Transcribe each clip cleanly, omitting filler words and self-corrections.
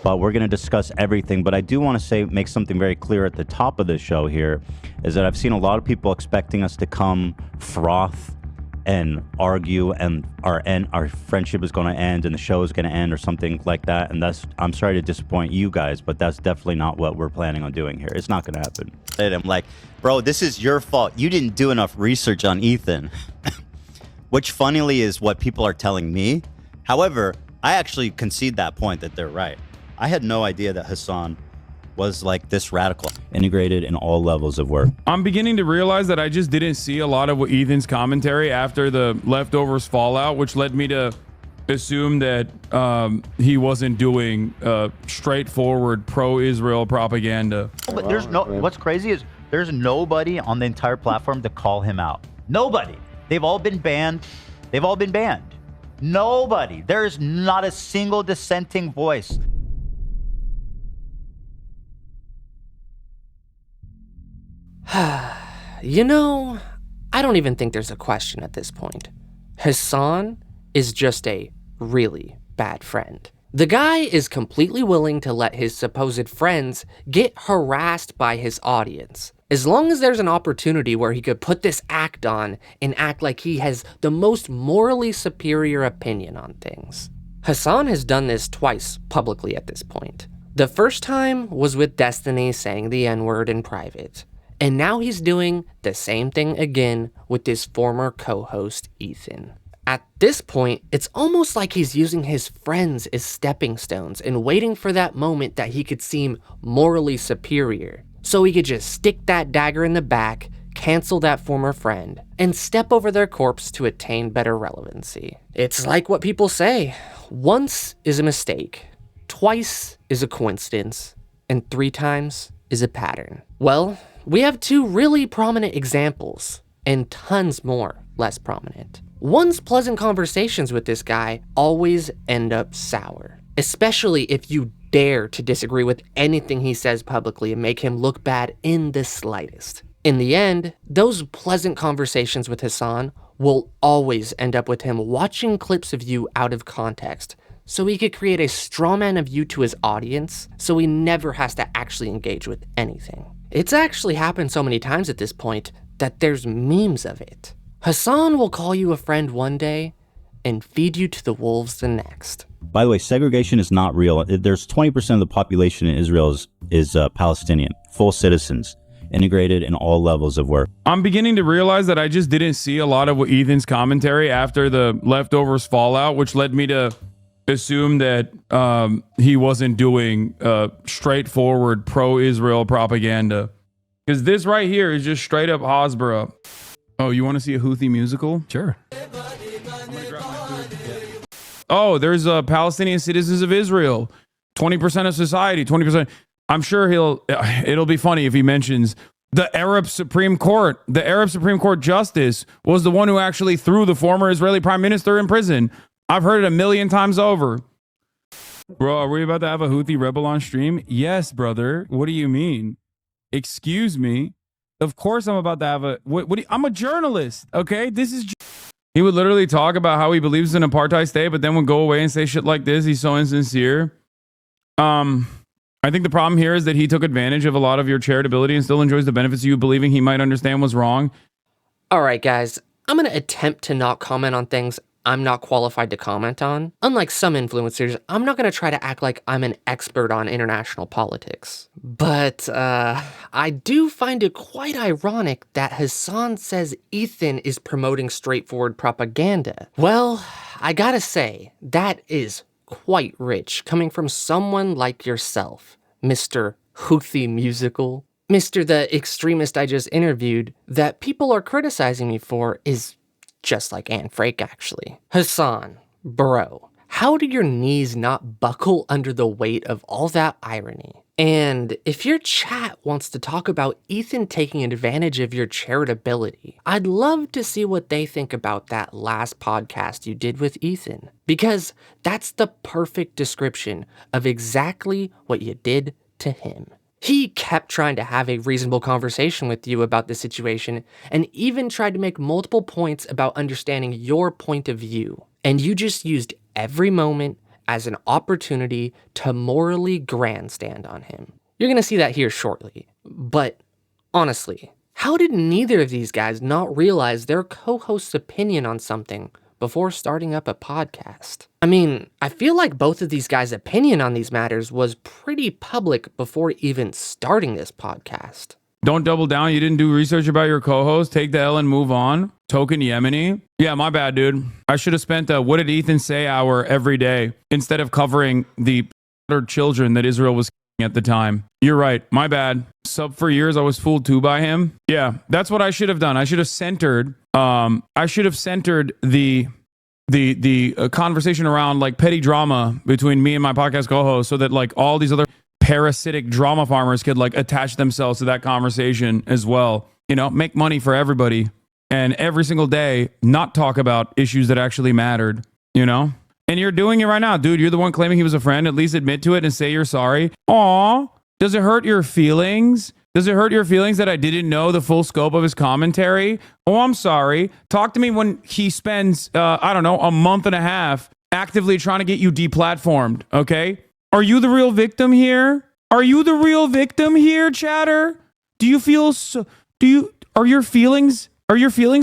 but we're going to discuss everything. But I do want to make something very clear at the top of the show here, is that I've seen a lot of people expecting us to come froth and argue, and our friendship is going to end and the show is going to end or something like that. And I'm sorry to disappoint you guys, but that's definitely not what we're planning on doing here. It's not going to happen. And I'm like, bro, this is your fault. You didn't do enough research on Ethan, which funnily is what people are telling me. However, I actually concede that point that they're right. I had no idea that Hasan was like this radical, integrated in all levels of work. I'm beginning to realize that I just didn't see a lot of Ethan's commentary after the leftovers fallout, which led me to assume that he wasn't doing straightforward pro-Israel propaganda. But there's what's crazy is there's nobody on the entire platform to call him out. Nobody. They've all been banned. Nobody. There's not a single dissenting voice. You know, I don't even think there's a question at this point. Hasan is just a really bad friend. The guy is completely willing to let his supposed friends get harassed by his audience, as long as there's an opportunity where he could put this act on and act like he has the most morally superior opinion on things. Hasan has done this twice publicly at this point. The first time was with Destiny saying the N-word in private. And now he's doing the same thing again with his former co-host, Ethan. At this point, it's almost like he's using his friends as stepping stones and waiting for that moment that he could seem morally superior, so he could just stick that dagger in the back, cancel that former friend, and step over their corpse to attain better relevancy. It's like what people say, once is a mistake, twice is a coincidence, and 3 times is a pattern. Well, we have 2 really prominent examples, and tons more less prominent. One's pleasant conversations with this guy always end up sour, especially if you dare to disagree with anything he says publicly and make him look bad in the slightest. In the end, those pleasant conversations with Hasan will always end up with him watching clips of you out of context, so he could create a straw man of you to his audience, so he never has to actually engage with anything. It's actually happened so many times at this point that there's memes of it. Hasan will call you a friend one day and feed you to the wolves the next. By the way, segregation is not real. There's 20% of the population in Israel is Palestinian, full citizens, integrated in all levels of work. I'm beginning to realize that I just didn't see a lot of Ethan's commentary after the leftovers fallout, which led me to assume that he wasn't doing straightforward pro-Israel propaganda. Because this right here is just straight up Hasbara. Oh, you want to see a Houthi musical? Sure. Oh, there's Palestinian citizens of Israel. 20% of society, 20%. I'm sure it'll be funny if he mentions the Arab Supreme Court. The Arab Supreme Court justice was the one who actually threw the former Israeli prime minister in prison. I've heard it 1,000,000 times over. Bro, are we about to have a Houthi rebel on stream? Yes, brother. What do you mean? Excuse me. Of course I'm about to have a... I'm a journalist, okay? He would literally talk about how he believes in apartheid state, but then would go away and say shit like this. He's so insincere. I think the problem here is that he took advantage of a lot of your charitability and still enjoys the benefits of you believing he might understand what's wrong. All right, guys. I'm going to attempt to not comment on things I'm not qualified to comment on. Unlike some influencers, I'm not going to try to act like I'm an expert on international politics. But I do find it quite ironic that Hasan says Ethan is promoting straightforward propaganda. Well, I gotta say, that is quite rich coming from someone like yourself, Mr. Houthi Musical. Mr. the extremist I just interviewed that people are criticizing me for is just like Anne Frank, actually. Hasan, bro, how do your knees not buckle under the weight of all that irony? And if your chat wants to talk about Ethan taking advantage of your charitability, I'd love to see what they think about that last podcast you did with Ethan, because that's the perfect description of exactly what you did to him. He kept trying to have a reasonable conversation with you about the situation and even tried to make multiple points about understanding your point of view. And you just used every moment, as an opportunity to morally grandstand on him. You're going to see that here shortly. But honestly, how did neither of these guys not realize their co-host's opinion on something before starting up a podcast? I mean, I feel like both of these guys' opinion on these matters was pretty public before even starting this podcast. Don't double down. You didn't do research about your co-host. Take the L and move on. Token Yemeni. Yeah, my bad, dude. I should have spent a what did Ethan say hour every day instead of covering the children that Israel was at the time. You're right. My bad. Sub for years, I was fooled too by him. Yeah, that's what I should have done. I should have centered. The conversation around like petty drama between me and my podcast co-host, so that like all these other parasitic drama farmers could like attach themselves to that conversation as well. You know, make money for everybody, and every single day not talk about issues that actually mattered. You know. And you're doing it right now, dude. You're the one claiming he was a friend. At least admit to it and say you're sorry. Aw, does it hurt your feelings? Does it hurt your feelings that I didn't know the full scope of his commentary? Oh, I'm sorry. Talk to me when he spends, a month and a half actively trying to get you deplatformed, okay? Are you the real victim here? Are you the real victim here, chatter? Do you feel are your feelings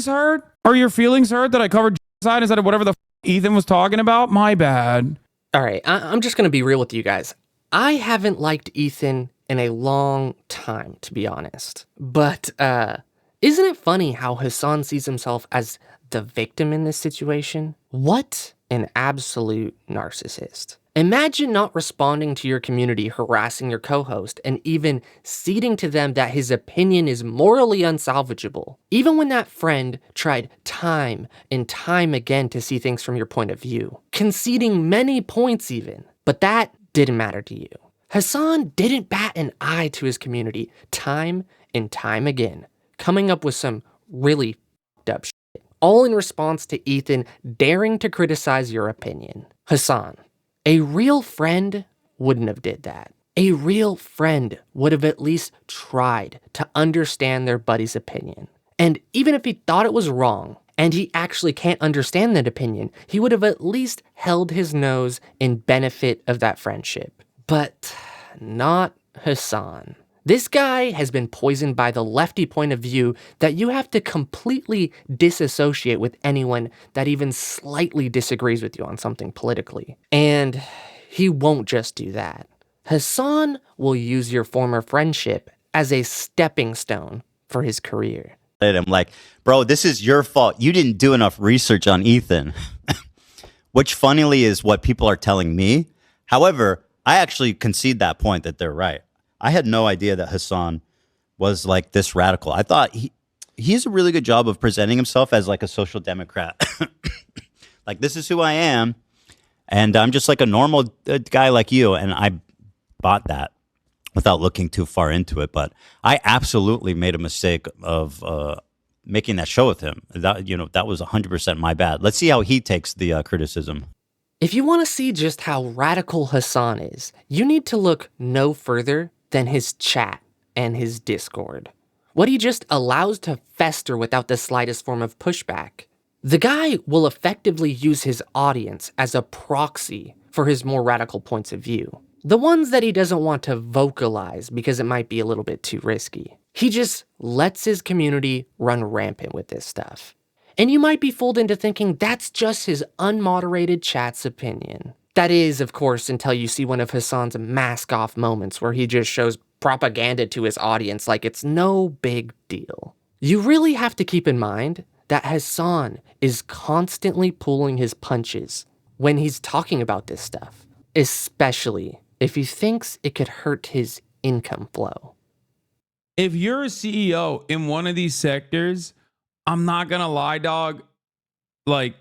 hurt? Are your feelings hurt that I covered genocide instead of whatever the Ethan was talking about? My bad. All right, I'm just going to be real with you guys. I haven't liked Ethan in a long time, to be honest. But isn't it funny how Hasan sees himself as the victim in this situation? What an absolute narcissist. Imagine not responding to your community harassing your co-host and even ceding to them that his opinion is morally unsalvageable. Even when that friend tried time and time again to see things from your point of view. Conceding many points even. But that didn't matter to you. Hasan didn't bat an eye to his community time and time again, coming up with some really f***ed up shit. All in response to Ethan daring to criticize your opinion. Hasan, a real friend wouldn't have did that. A real friend would have at least tried to understand their buddy's opinion. And even if he thought it was wrong, and he actually can't understand that opinion, he would have at least held his nose in benefit of that friendship. But not Hasan. This guy has been poisoned by the lefty point of view that you have to completely disassociate with anyone that even slightly disagrees with you on something politically. And he won't just do that. Hasan will use your former friendship as a stepping stone for his career. I'm like, bro, this is your fault. You didn't do enough research on Ethan. Which funnily is what people are telling me. However, I actually concede that point that they're right. I had no idea that Hasan was like this radical. I thought he has a really good job of presenting himself as like a social democrat. Like, this is who I am, and I'm just like a normal guy like you. And I bought that without looking too far into it. But I absolutely made a mistake of making that show with him. That was 100% my bad. Let's see how he takes the criticism. If you want to see just how radical Hasan is, you need to look no further than his chat and his Discord. What he just allows to fester without the slightest form of pushback. The guy will effectively use his audience as a proxy for his more radical points of view. The ones that he doesn't want to vocalize because it might be a little bit too risky. He just lets his community run rampant with this stuff. And you might be fooled into thinking that's just his unmoderated chat's opinion. That is, of course, until you see one of Hasan's mask-off moments where he just shows propaganda to his audience like it's no big deal. You really have to keep in mind that Hasan is constantly pulling his punches when he's talking about this stuff, especially if he thinks it could hurt his income flow. If you're a CEO in one of these sectors, I'm not gonna lie, dog, like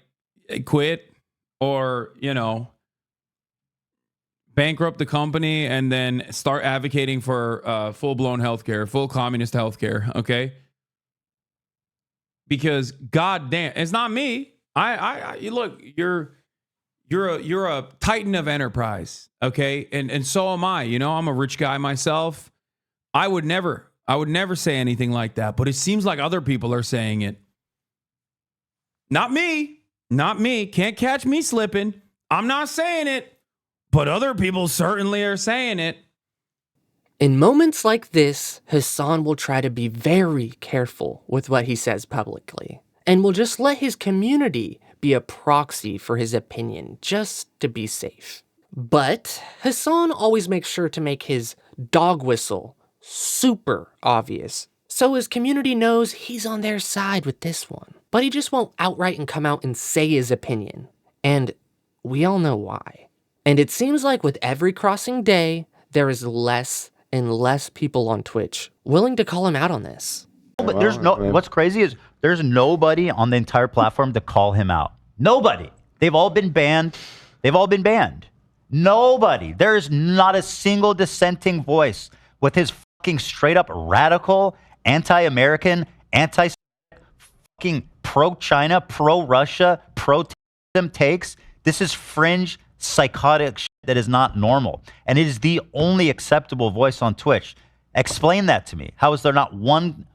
quit or, bankrupt the company and then start advocating for full-blown healthcare, full communist healthcare, okay? Because goddamn, it's not me. Look, you're a titan of enterprise, okay? And so am I. I'm a rich guy myself. I would never say anything like that, but it seems like other people are saying it. Not me. Can't catch me slipping. I'm not saying it. but other people certainly are saying it. In moments like this, Hasan will try to be very careful with what he says publicly, and will just let his community be a proxy for his opinion, just to be safe. But Hasan always makes sure to make his dog whistle super obvious, so his community knows he's on their side with this one. But he just won't outright and come out and say his opinion, and we all know why. And it seems like with every crossing day, there is less and less people on Twitch willing to call him out on this. But there's no. What's crazy is there's nobody on the entire platform to call him out. Nobody. They've all been banned. They've all been banned. Nobody. There is not a single dissenting voice with his fucking straight up radical, anti-American, fucking pro-China, pro-Russia, pro-them takes. This is fringe, psychotic shit that is not normal. And it is the only acceptable voice on Twitch. Explain that to me. How is there not one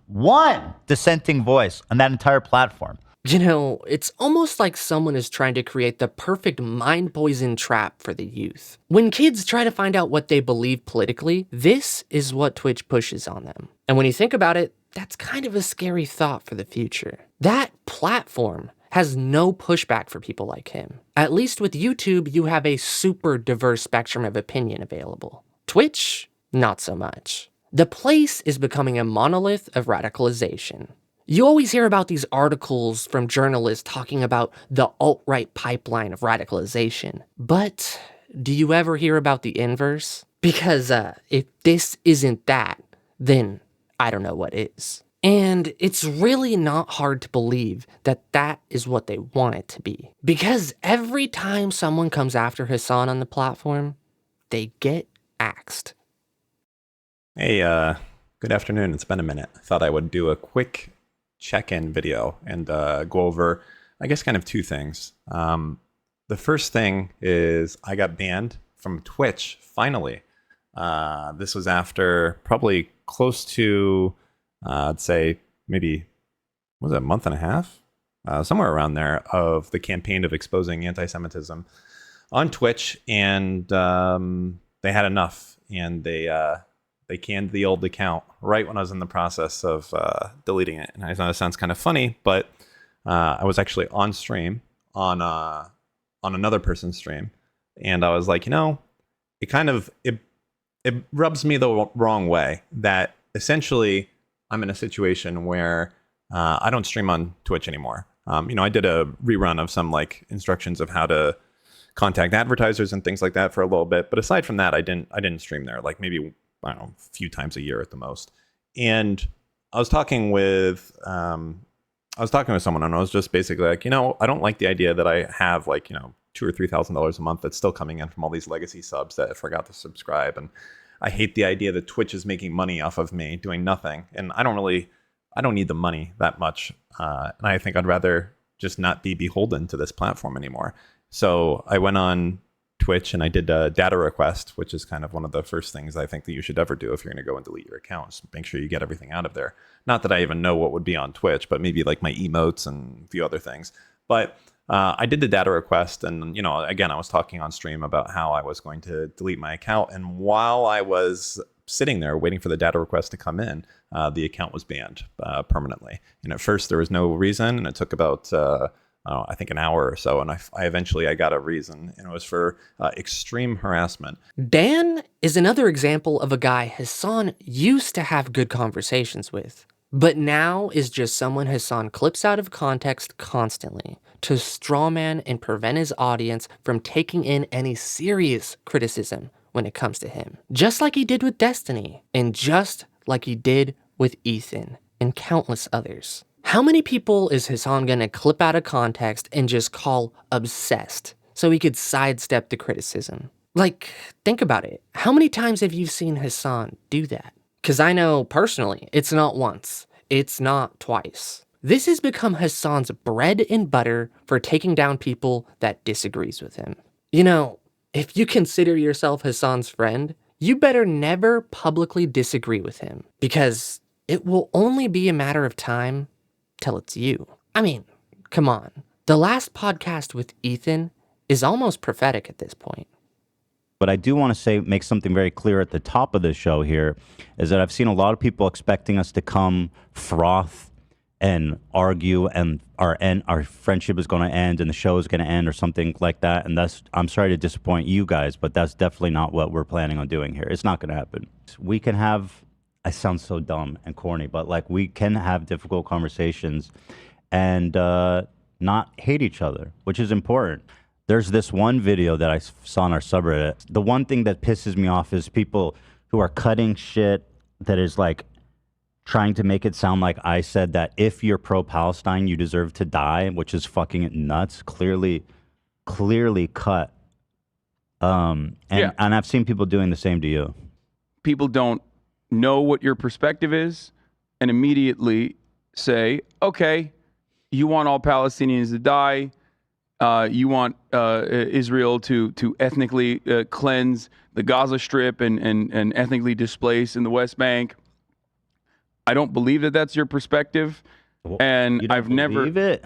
dissenting voice on that entire platform? You know, it's almost like someone is trying to create the perfect mind poison trap for the youth. When kids try to find out what they believe politically, this is what Twitch pushes on them. And when you think about it, that's kind of a scary thought for the future. That platform has no pushback for people like him. At least with YouTube, you have a super diverse spectrum of opinion available. Twitch, not so much. The place is becoming a monolith of radicalization. You always hear about these articles from journalists talking about the alt-right pipeline of radicalization. But do you ever hear about the inverse? Because if this isn't that, then I don't know what is. And it's really not hard to believe that that is what they want it to be. Because every time someone comes after Hasan on the platform, they get axed. Hey, good afternoon. It's been a minute. I thought I would do a quick check-in video and go over, I guess, kind of two things. The first thing is I got banned from Twitch, finally. This was after probably close to, I'd say maybe, was it a month and a half? Somewhere around there, of the campaign of exposing anti-Semitism on Twitch. And they had enough, and they canned the old account right when I was in the process of deleting it. And I know it sounds kind of funny, but I was actually on stream on another person's stream, and I was like, you know, it rubs me the wrong way that essentially I'm in a situation where I don't stream on Twitch anymore. I did a rerun of some like instructions of how to contact advertisers and things like that for a little bit, but aside from that, I didn't stream there. Like maybe, I don't know, a few times a year at the most. And I was talking with someone, and I was just basically like, I don't like the idea that I have like, $2,000 or $3,000 a month that's still coming in from all these legacy subs that I forgot to subscribe. And I hate the idea that Twitch is making money off of me doing nothing. And I don't need the money that much. And I think I'd rather just not be beholden to this platform anymore. So I went on Twitch and I did a data request, which is kind of one of the first things I think that you should ever do if you're going to go and delete your accounts. Make sure you get everything out of there. Not that I even know what would be on Twitch, but maybe like my emotes and a few other things. But I did the data request, and again, I was talking on stream about how I was going to delete my account. And while I was sitting there waiting for the data request to come in, the account was banned permanently. And at first there was no reason, and it took about I think an hour or so, and I eventually got a reason, and it was for extreme harassment. Dan is another example of a guy Hasan used to have good conversations with, but now is just someone Hasan clips out of context constantly to strawman and prevent his audience from taking in any serious criticism when it comes to him. Just like he did with Destiny, and just like he did with Ethan and countless others. How many people is Hasan gonna clip out of context and just call obsessed so he could sidestep the criticism? Like, think about it. How many times have you seen Hasan do that? Because I know personally, it's not once, it's not twice. This has become Hasan's bread and butter for taking down people that disagrees with him. If you consider yourself Hasan's friend, you better never publicly disagree with him, because it will only be a matter of time till it's you. I mean, come on. The last podcast with Ethan is almost prophetic at this point. But I do want to say, make something very clear at the top of the show here, is that I've seen a lot of people expecting us to come froth and argue, and our friendship is going to end, and the show is going to end, or something like that. And I'm sorry to disappoint you guys, but that's definitely not what we're planning on doing here. It's not going to happen. We can have. I sound so dumb and corny, but like we can have difficult conversations, and not hate each other, which is important. There's this one video that I saw on our subreddit. The one thing that pisses me off is people who are cutting shit that is like trying to make it sound like I said that if you're pro-Palestine, you deserve to die, which is fucking nuts. Clearly cut. And I've seen people doing the same to you. People don't know what your perspective is and immediately say, okay, you want all Palestinians to die. You want Israel to ethnically cleanse the Gaza Strip and ethnically displace in the West Bank. I don't believe that that's your perspective, and You don't I've never. believe it.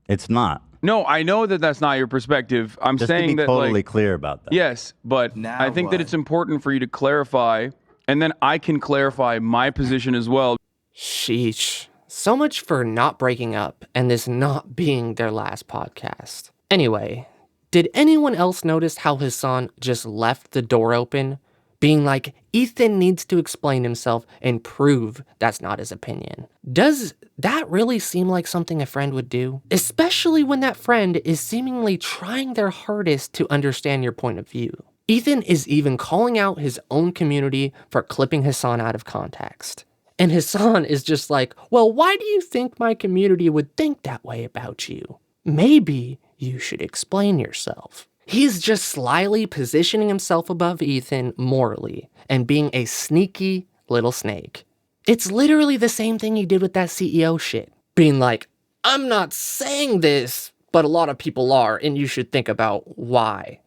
It's not. No, I know that that's not your perspective. I'm Just saying to be that totally clear about that. Yes, but Now I think that what? it's important for you to clarify, and then I can clarify my position as well. Sheesh. So much for not breaking up and this not being their last podcast. Anyway, did anyone else notice how Hasan just left the door open? Being like, Ethan needs to explain himself and prove that's not his opinion. Does that really seem like something a friend would do? Especially when that friend is seemingly trying their hardest to understand your point of view. Ethan is even calling out his own community for clipping Hasan out of context. And Hasan is just like, well, why do you think my community would think that way about you? Maybe you should explain yourself. He's just slyly positioning himself above Ethan morally and being a sneaky little snake. It's literally the same thing he did with that CEO shit. Being like, I'm not saying this, but a lot of people are, and you should think about why.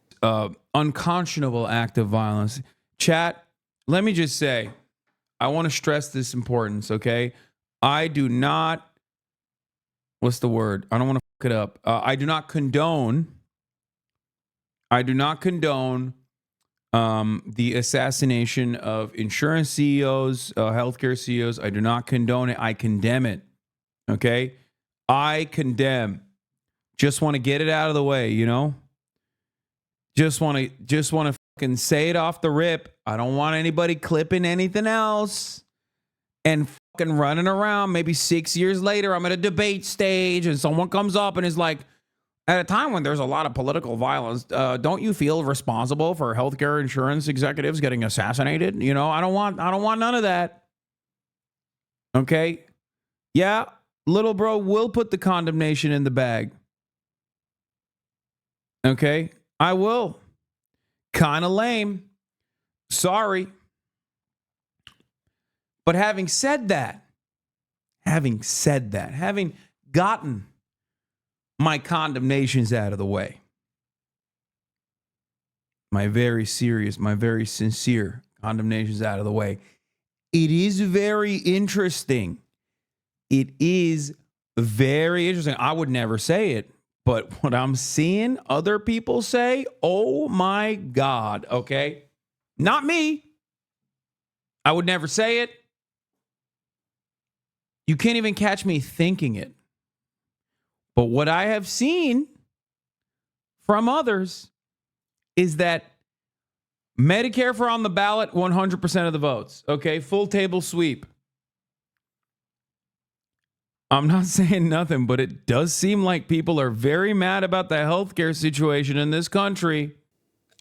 Unconscionable act of violence. Chat, let me just say, I want to stress this importance, okay? I do not, what's the word? I don't want to fuck it up. I do not condone the assassination of insurance CEOs, healthcare CEOs. I do not condone it. I condemn it. Okay? I condemn. Just want to get it out of the way, you know? Just want to fucking say it off the rip. I don't want anybody clipping anything else and fucking running around. Maybe 6 years later, I'm at a debate stage and someone comes up and is like, at a time when there's a lot of political violence, don't you feel responsible for healthcare insurance executives getting assassinated? You know, I don't want none of that. Okay? Yeah, little bro will put the condemnation in the bag. Okay? I will. Kind of lame. Sorry. But having said that, having gotten my condemnations out of the way, my very sincere condemnations out of the way, it is very interesting. It is very interesting. I would never say it, but what I'm seeing other people say, oh my God, okay? Not me. I would never say it. You can't even catch me thinking it. But what I have seen from others is that Medicare for on the ballot, 100% of the votes. Okay, full table sweep. I'm not saying nothing, but it does seem like people are very mad about the healthcare situation in this country.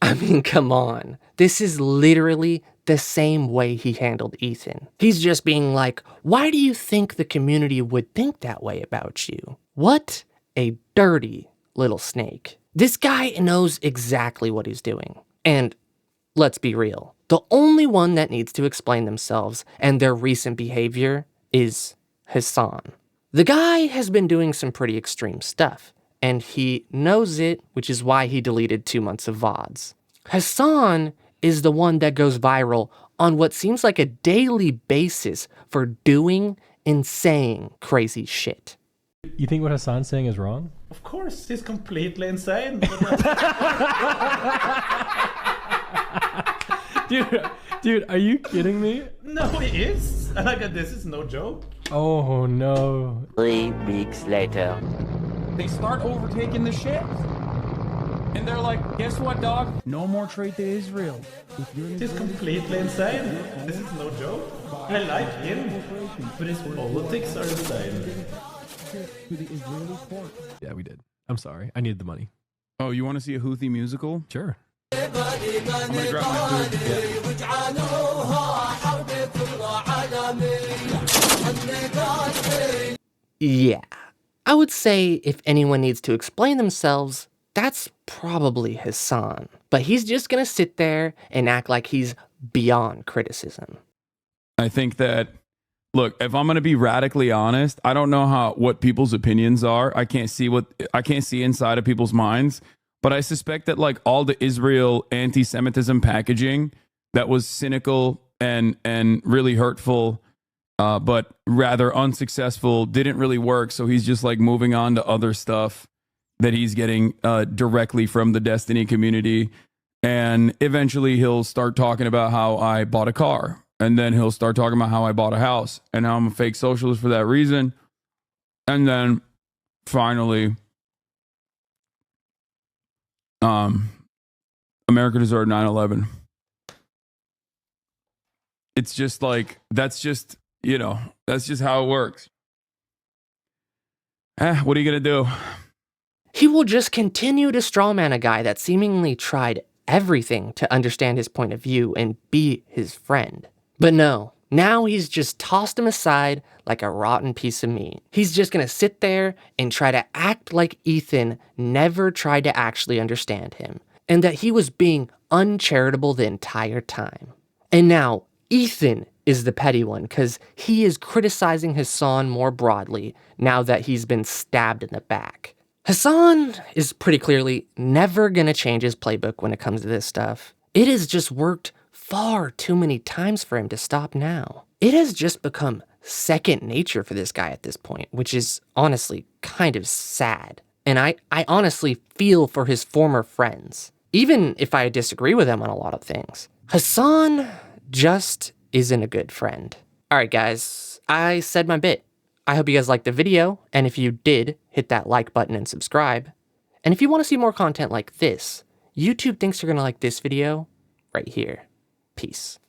I mean, come on. This is literally the same way he handled Ethan. He's just being like, why do you think the community would think that way about you? What a dirty little snake. This guy knows exactly what he's doing. And let's be real. The only one that needs to explain themselves and their recent behavior is Hasan. The guy has been doing some pretty extreme stuff, and he knows it, which is why he deleted 2 months of VODs. Hasan is the one that goes viral on what seems like a daily basis for doing and saying crazy shit. You think what Hasan's saying is wrong? Of course, he's completely insane. dude, are you kidding me? No, it is. Like, this is no joke. Oh no. 3 weeks later. They start overtaking the ships. And they're like, guess what, dog? No more trade to Israel. It is completely insane. This is no joke. I like him, but his politics are insane. Yeah, we did. I'm sorry. I needed the money. Oh, you want to see a Houthi musical? Sure. I'm gonna grab my food. Yeah. I would say if anyone needs to explain themselves, that's probably Hasan. But he's just gonna sit there and act like he's beyond criticism. I think that, look, if I'm going to be radically honest, I don't know what people's opinions are. I can't see inside of people's minds, but I suspect that like all the Israel anti-Semitism packaging that was cynical and really hurtful, but rather unsuccessful, didn't really work. So he's just like moving on to other stuff that he's getting directly from the Destiny community. And eventually he'll start talking about how I bought a car. And then he'll start talking about how I bought a house and how I'm a fake socialist for that reason. And then finally, America deserved 9/11. It's just like, that's just how it works. What are you going to do? He will just continue to strawman a guy that seemingly tried everything to understand his point of view and be his friend. But no, now he's just tossed him aside like a rotten piece of meat. He's just gonna sit there and try to act like Ethan never tried to actually understand him, and that he was being uncharitable the entire time. And now Ethan is the petty one because he is criticizing Hasan more broadly now that he's been stabbed in the back. Hasan is pretty clearly never gonna change his playbook when it comes to this stuff. It has just worked far too many times for him to stop now. It has just become second nature for this guy at this point, which is honestly kind of sad. And I honestly feel for his former friends, even if I disagree with them on a lot of things. Hasan just isn't a good friend. All right, guys, I said my bit. I hope you guys liked the video, and if you did, hit that like button and subscribe. And if you want to see more content like this, YouTube thinks you're going to like this video right here. Peace.